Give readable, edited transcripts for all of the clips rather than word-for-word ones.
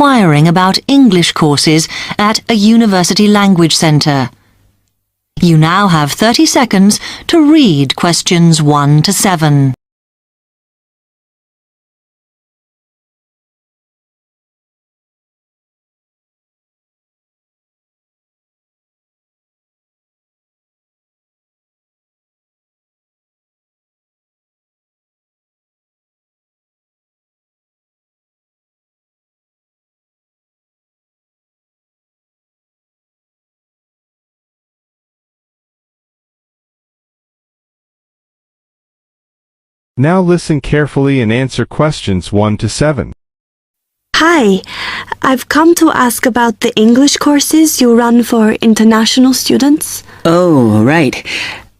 inquiring about English courses at a university language centre. You now have 30 seconds to read questions 1 to 7. Now listen carefully and answer questions 1 to 7. Hi, I've come to ask about the English courses you run for international students. Oh, right.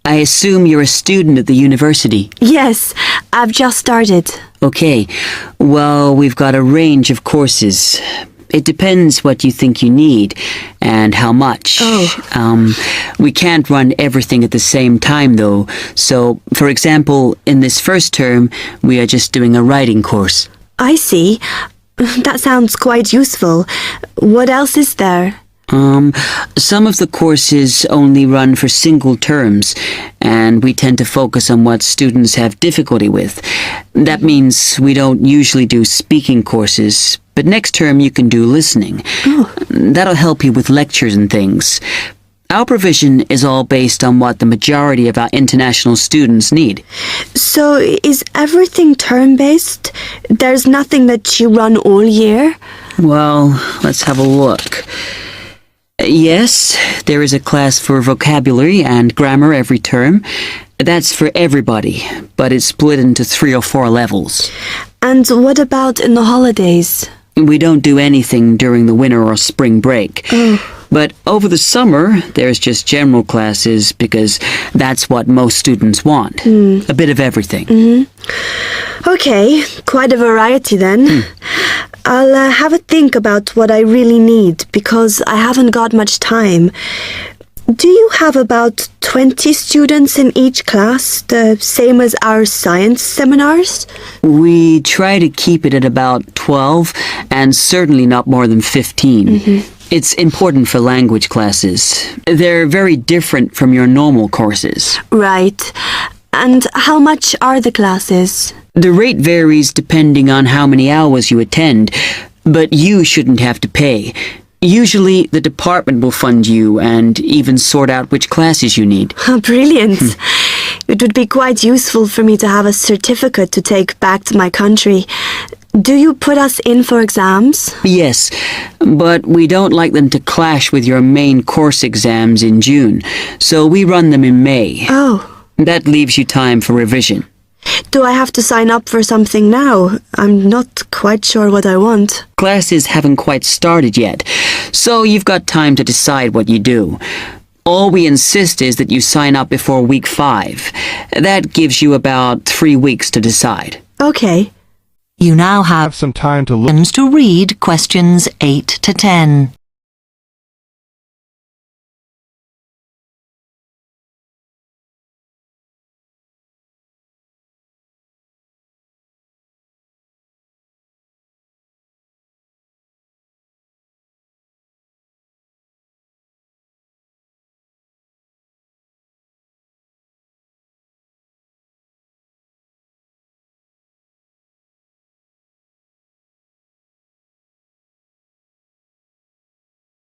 I assume you're a student at the university. Yes, I've just started. Okay. Well, we've got a range of courses. It depends what you think you need and how much. We can't run everything at the same time, though. So, for example, in this first term, we are just doing a writing course. I see. That sounds quite useful. What else is there? Some of the courses only run for single terms, and we tend to focus on what students have difficulty with. That means we don't usually do speaking courses, but next term you can do listening. That'll help you with lectures and things. Our provision is all based on what the majority of our international students need. So, is everything term-based? There's nothing that you run all year? Well, let's have a look. Yes, there is a class for vocabulary and grammar every term. That's for everybody, but it's split into 3 or 4 levels. And what about in the holidays? We don't do anything during the winter or spring break. But over the summer, there's just general classes because that's what most students want. A bit of everything. Okay, quite a variety then. I'll have a think about what I really need because I haven't got much time. Do you have about 20 students in each class, the same as our science seminars? We try to keep it at about 12 and certainly not more than 15. It's important for language classes. They're very different from your normal courses. Right. And how much are the classes? The rate varies depending on how many hours you attend, but you shouldn't have to pay. Usually, the department will fund you and even sort out which classes you need. Brilliant. It would be quite useful for me to have a certificate to take back to my country. Do you put us in for exams? Yes, but we don't like them to clash with your main course exams in June, so we run them in May. Oh. That leaves you time for revision. Do I have to sign up for something now? I'm not quite sure what I want. Classes haven't quite started yet, so you've got time to decide what you do. All we insist is that you sign up before week 5. That gives you about 3 weeks to decide. Okay. You now have Some time to look. to read questions 8 to 10.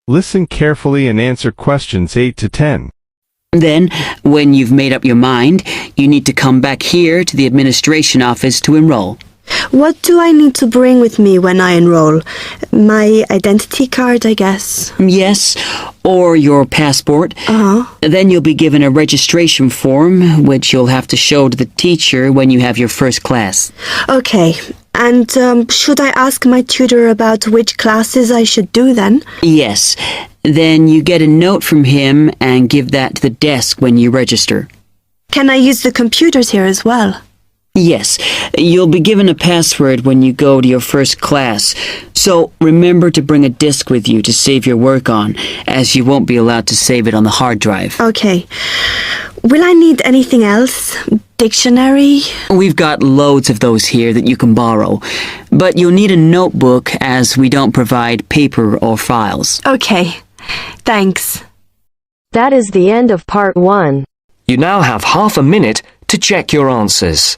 Listen carefully and answer questions 8 to 10. Then, when you've made up your mind, you need to come back here to the administration office to enroll. What do I need to bring with me when I enroll? My identity card, I guess. Yes, or your passport. Then you'll be given a registration form, which you'll have to show to the teacher when you have your first class. Okay. And should I ask my tutor about which classes I should do then? Yes. Then you get a note from him and give that to the desk when you register. Can I use the computers here as well? Yes. You'll be given a password when you go to your first class. So remember to bring a disk with you to save your work on, as you won't be allowed to save it on the hard drive. Okay. Will I need anything else? dictionary? We've got loads of those here that you can borrow, but you'll need a notebook as we don't provide paper or files. Okay, thanks. That is the end of part 1. You now have half a minute to check your answers.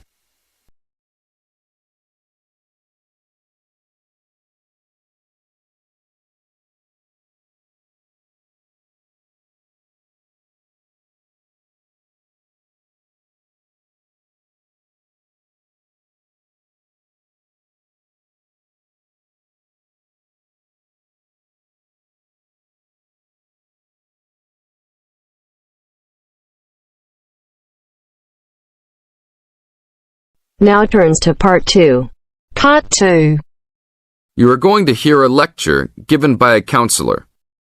Now turns to part 2. Part 2. You are going to hear a lecture given by a counselor.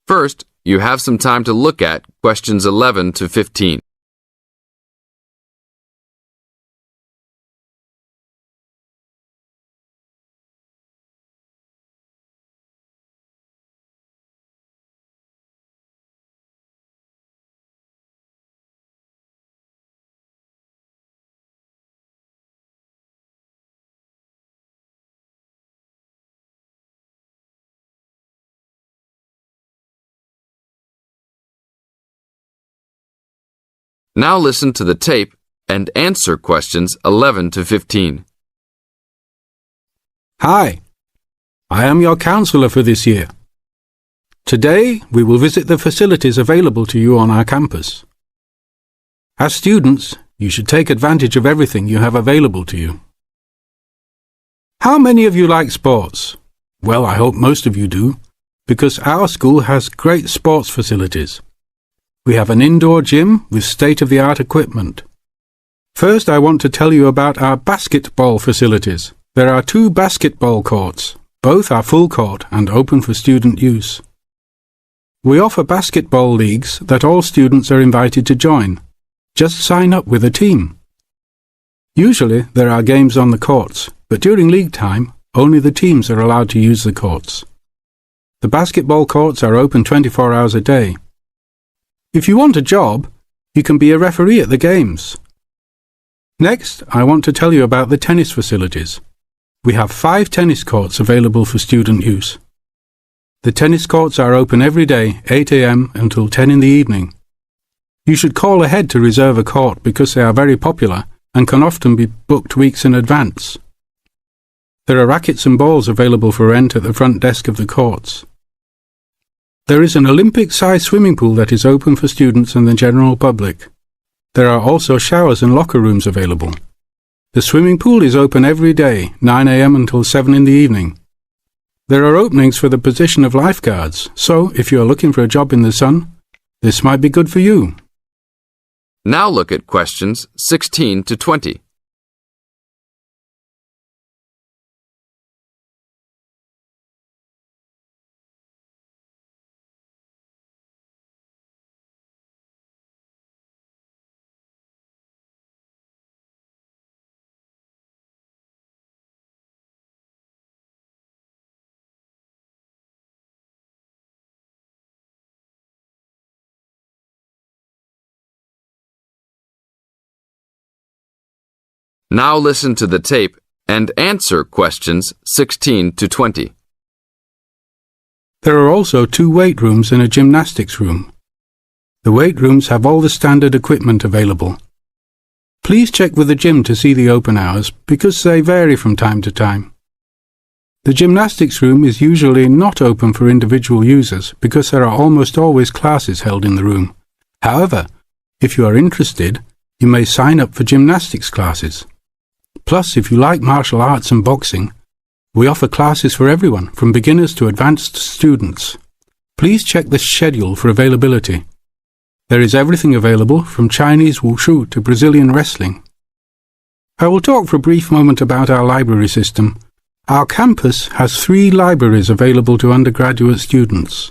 First, you have some time to look at questions 11 to 15. Now listen to the tape and answer questions 11 to 15. Hi, I am your counselor for this year. Today, we will visit the facilities available to you on our campus. As students, you should take advantage of everything you have available to you. How many of you like sports? Well, I hope most of you do, because our school has great sports facilities. We have an indoor gym with state-of-the-art equipment. First, I want to tell you about our basketball facilities. There are 2 basketball courts. Both are full court and open for student use. We offer basketball leagues that all students are invited to join. Just sign up with a team. Usually, there are games on the courts, but during league time, only the teams are allowed to use the courts. The basketball courts are open 24 hours a day. If you want a job, you can be a referee at the games. Next, I want to tell you about the tennis facilities. We have 5 tennis courts available for student use. The tennis courts are open every day, 8 a.m. until 10 in the evening. You should call ahead to reserve a court because they are very popular and can often be booked weeks in advance. There are rackets and balls available for rent at the front desk of the courts. There is an Olympic-sized swimming pool that is open for students and the general public. There are also showers and locker rooms available. The swimming pool is open every day, 9 a.m. until 7 in the evening. There are openings for the position of lifeguards, so if you are looking for a job in the sun, this might be good for you. Now look at questions 16 to 20. Now listen to the tape and answer questions 16 to 20. There are also 2 weight rooms and a gymnastics room. The weight rooms have all the standard equipment available. Please check with the gym to see the open hours because they vary from time to time. The gymnastics room is usually not open for individual users because there are almost always classes held in the room. However, if you are interested, you may sign up for gymnastics classes. Plus, if you like martial arts and boxing, we offer classes for everyone, from beginners to advanced students. Please check the schedule for availability. There is everything available, from Chinese wushu to Brazilian wrestling. I will talk for a brief moment about our library system. Our campus has 3 libraries available to undergraduate students,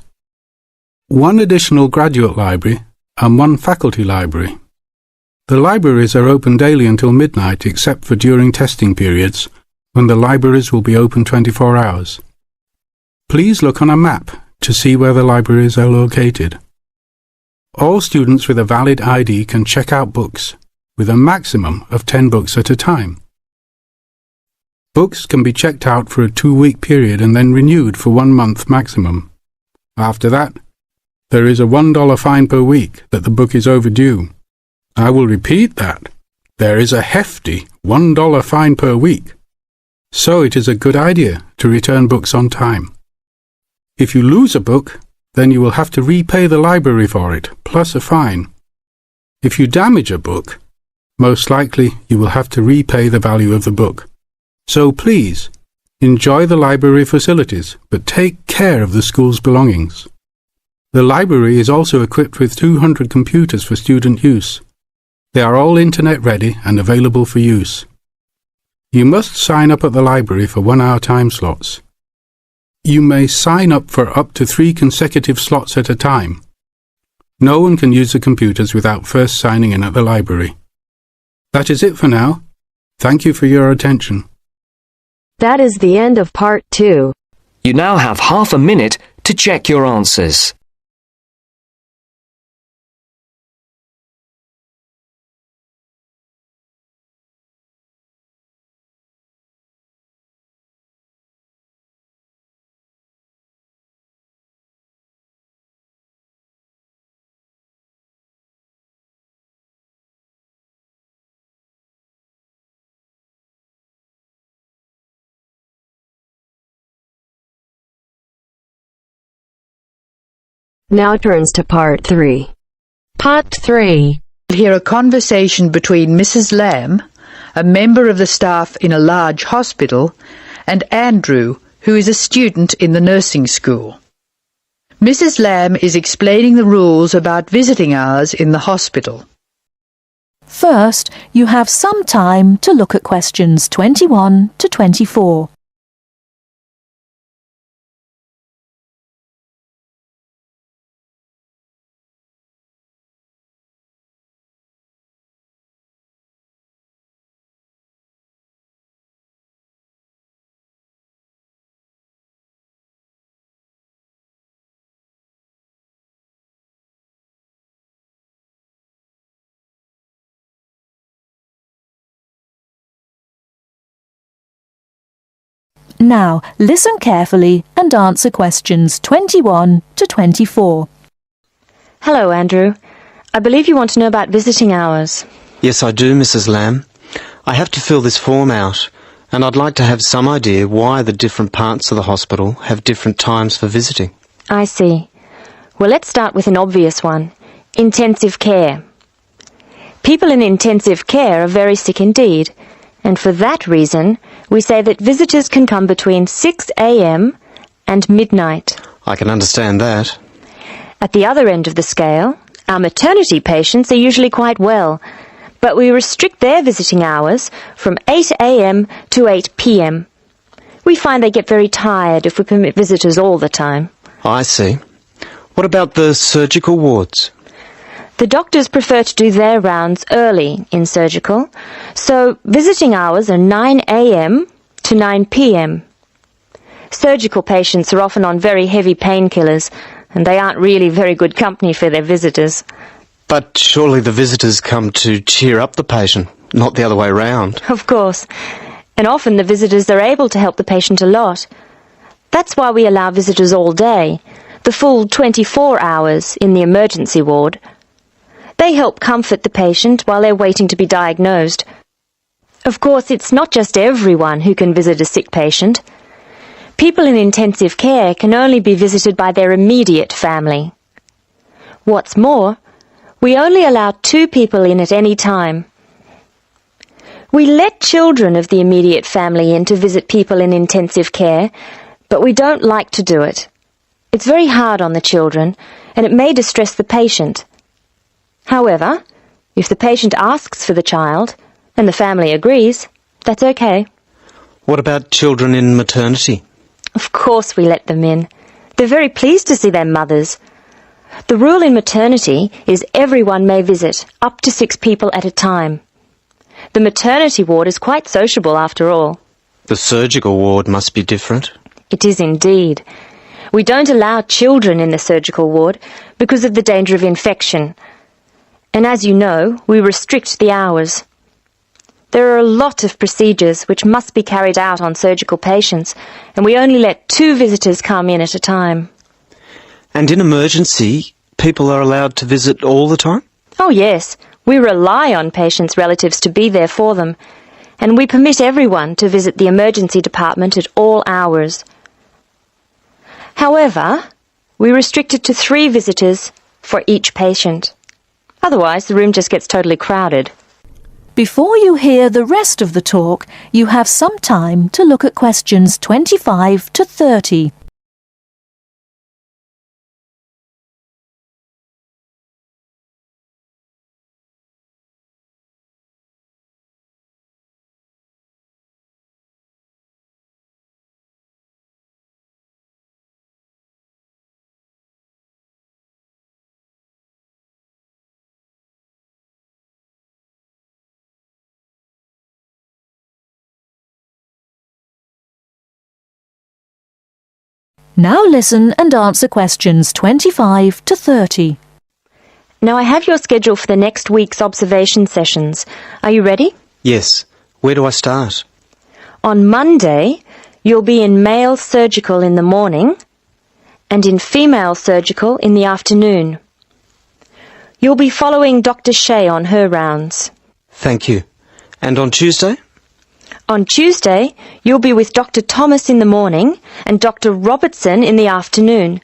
1 additional graduate library and 1 faculty library. The libraries are open daily until midnight except for during testing periods, when the libraries will be open 24 hours. Please look on a map to see where the libraries are located. All students with a valid ID can check out books, with a maximum of 10 books at a time. Books can be checked out for a 2-week period and then renewed for 1 month maximum. After that, there is a $1 fine per week that the book is overdue. I will repeat that. There is a hefty $1 fine per week. So it is a good idea to return books on time. If you lose a book, then you will have to repay the library for it, plus a fine. If you damage a book, most likely you will have to repay the value of the book. So please, enjoy the library facilities, but take care of the school's belongings. The library is also equipped with 200 computers for student use. They are all internet ready and available for use. You must sign up at the library for 1-hour time slots. You may sign up for up to 3 consecutive slots at a time. No one can use the computers without first signing in at the library. That is it for now. Thank you for your attention. That is the end of part 2. You now have half a minute to check your answers. Now turns to part 3. Part 3. We'll hear a conversation between Mrs. Lamb, a member of the staff in a large hospital, and Andrew, who is a student in the nursing school. Mrs. Lamb is explaining the rules about visiting hours in the hospital. First, you have some time to look at questions 21 to 24. Now, listen carefully and answer questions 21 to 24. Hello, Andrew. I believe you want to know about visiting hours. Yes, I do, Mrs. Lamb. I have to fill this form out, and I'd like to have some idea why the different parts of the hospital have different times for visiting. I see. Well, let's start with an obvious one. Intensive care. People in intensive care are very sick indeed, and for that reason, we say that visitors can come between 6 a.m. and midnight. I can understand that. At the other end of the scale, our maternity patients are usually quite well, but we restrict their visiting hours from 8 a.m. to 8 p.m. We find they get very tired if we permit visitors all the time. I see. What about the surgical wards? The doctors prefer to do their rounds early in surgical, so visiting hours are 9 a.m. to 9 p.m. Surgical patients are often on very heavy painkillers, and they aren't really very good company for their visitors. But surely the visitors come to cheer up the patient, not the other way round. Of course. And often the visitors are able to help the patient a lot. That's why we allow visitors all day, the full 24 hours in the emergency ward. They help comfort the patient while they're waiting to be diagnosed. Of course, it's not just everyone who can visit a sick patient. People in intensive care can only be visited by their immediate family. What's more, we only allow 2 people in at any time. We let children of the immediate family in to visit people in intensive care, but we don't like to do it. It's very hard on the children, and it may distress the patient. However, if the patient asks for the child, and the family agrees, that's okay. What about children in maternity? Of course we let them in. They're very pleased to see their mothers. The rule in maternity is everyone may visit, up to 6 people at a time. The maternity ward is quite sociable after all. The surgical ward must be different. It is indeed. We don't allow children in the surgical ward because of the danger of infection. And as you know, we restrict the hours. There are a lot of procedures which must be carried out on surgical patients, and we only let 2 visitors come in at a time. And in emergency, people are allowed to visit all the time? Oh yes, we rely on patients' relatives to be there for them, and we permit everyone to visit the emergency department at all hours. However, we restrict it to 3 visitors for each patient. Otherwise, the room just gets totally crowded. Before you hear the rest of the talk, you have some time to look at questions 25 to 30. Now listen and answer questions 25 to 30. Now I have your schedule for the next week's observation sessions. Are you ready? Yes. Where do I start? On Monday, you'll be in male surgical in the morning and in female surgical in the afternoon. You'll be following Dr. Shea on her rounds. Thank you. And on Tuesday? On Tuesday, you'll be with Dr. Thomas in the morning and Dr. Robertson in the afternoon.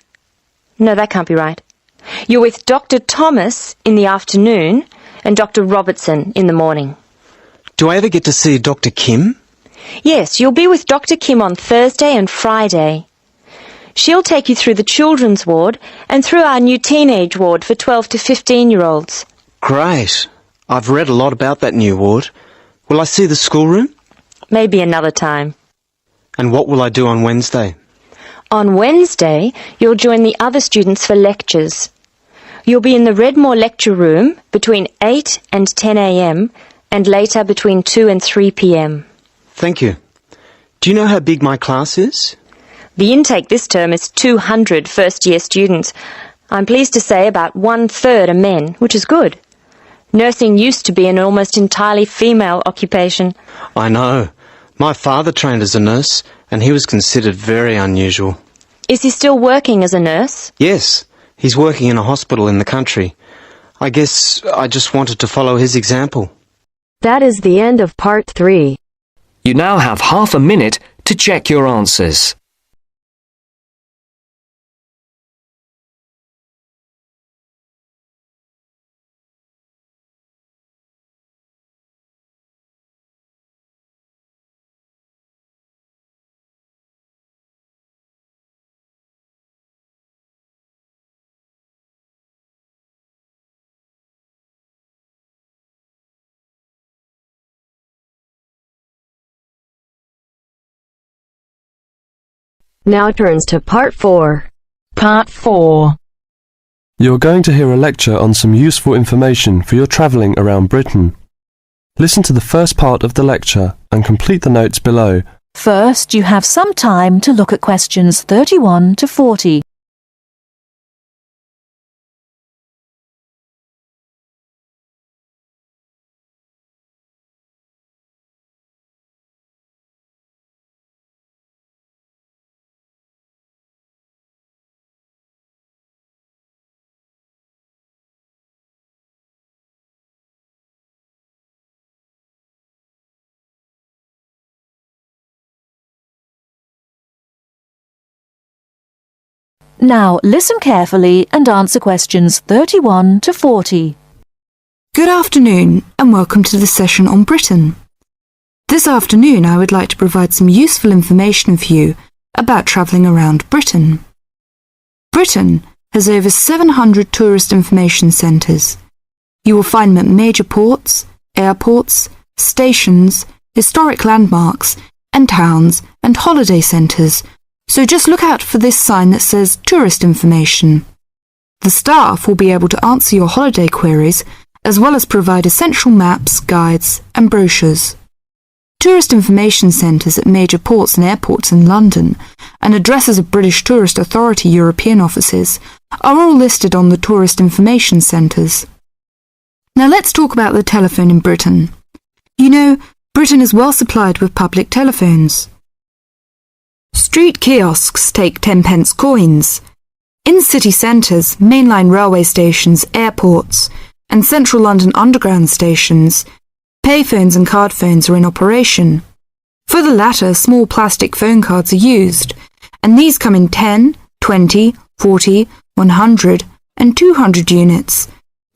No, that can't be right. You're with Dr. Thomas in the afternoon and Dr. Robertson in the morning. Do I ever get to see Dr. Kim? Yes, you'll be with Dr. Kim on Thursday and Friday. She'll take you through the children's ward and through our new teenage ward for 12 to 15-year-olds. Great. I've read a lot about that new ward. Will I see the schoolroom? Maybe another time. And what will I do on Wednesday? On Wednesday, you'll join the other students for lectures. You'll be in the Redmore lecture room between 8 and 10 a.m. and later between 2 and 3 p.m. Thank you. Do you know how big my class is? The intake this term is 200 first-year students. I'm pleased to say about 1/3 are men, which is good. Nursing used to be an almost entirely female occupation. I know. My father trained as a nurse, and he was considered very unusual. Is he still working as a nurse? Yes, he's working in a hospital in the country. I guess I just wanted to follow his example. That is the end of part 3. You now have half a minute to check your answers. Now turns to part 4. Part 4. You're going to hear a lecture on some useful information for your travelling around Britain. Listen to the first part of the lecture and complete the notes below. First, you have some time to look at questions 31 to 40. Now listen carefully and answer questions 31 to 40. Good afternoon and welcome to the session on Britain. This afternoon I would like to provide some useful information for you about travelling around Britain. Britain has over 700 tourist information centres. You will find them at major ports, airports, stations, historic landmarks and towns and holiday centres. So just look out for this sign that says Tourist Information. The staff will be able to answer your holiday queries as well as provide essential maps, guides and brochures. Tourist information centres at major ports and airports in London and addresses of British Tourist Authority European offices are all listed on the Tourist Information Centres. Now let's talk about the telephone in Britain. You know, Britain is well supplied with public telephones. Street kiosks take 10-pence coins. In city centres, mainline railway stations, airports, and central London underground stations, payphones and card phones are in operation. For the latter, small plastic phone cards are used, and these come in 10, 20, 40, 100, and 200 units,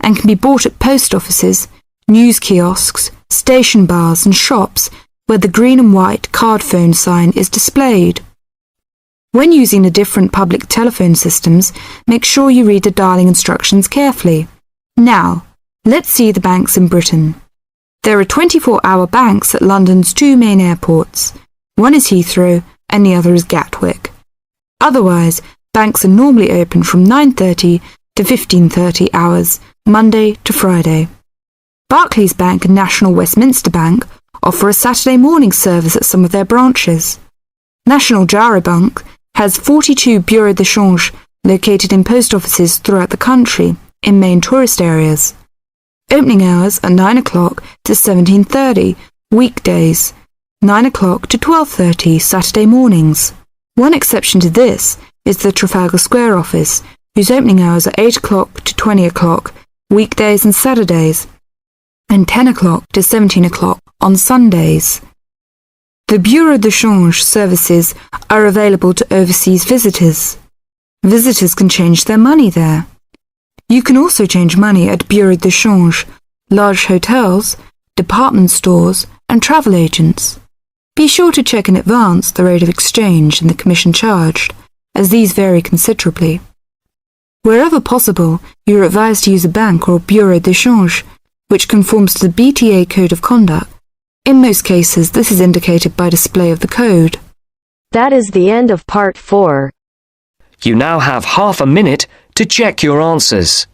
and can be bought at post offices, news kiosks, station bars and shops where the green and white card phone sign is displayed. When using the different public telephone systems, make sure you read the dialing instructions carefully. Now, let's see the banks in Britain. There are 24-hour banks at London's two main airports. One is Heathrow and the other is Gatwick. Otherwise, banks are normally open from 9:30 to 15:30 hours, Monday to Friday. Barclays Bank and National Westminster Bank offer a Saturday morning service at some of their branches. National Jaro Bank has 42 bureaux de change located in post offices throughout the country in main tourist areas. Opening hours are 9 o'clock to 17:30 weekdays, 9 o'clock to 12:30 Saturday mornings. One exception to this is the Trafalgar Square office, whose opening hours are 8 o'clock to 20 o'clock weekdays and Saturdays, and 10 o'clock to 17 o'clock on Sundays. The Bureau de Change services are available to overseas visitors. Visitors can change their money there. You can also change money at Bureau de Change, large hotels, department stores, and travel agents. Be sure to check in advance the rate of exchange and the commission charged, as these vary considerably. Wherever possible, you are advised to use a bank or Bureau de Change, which conforms to the BTA Code of Conduct. In most cases, this is indicated by display of the code. That is the end of part 4. You now have half a minute to check your answers.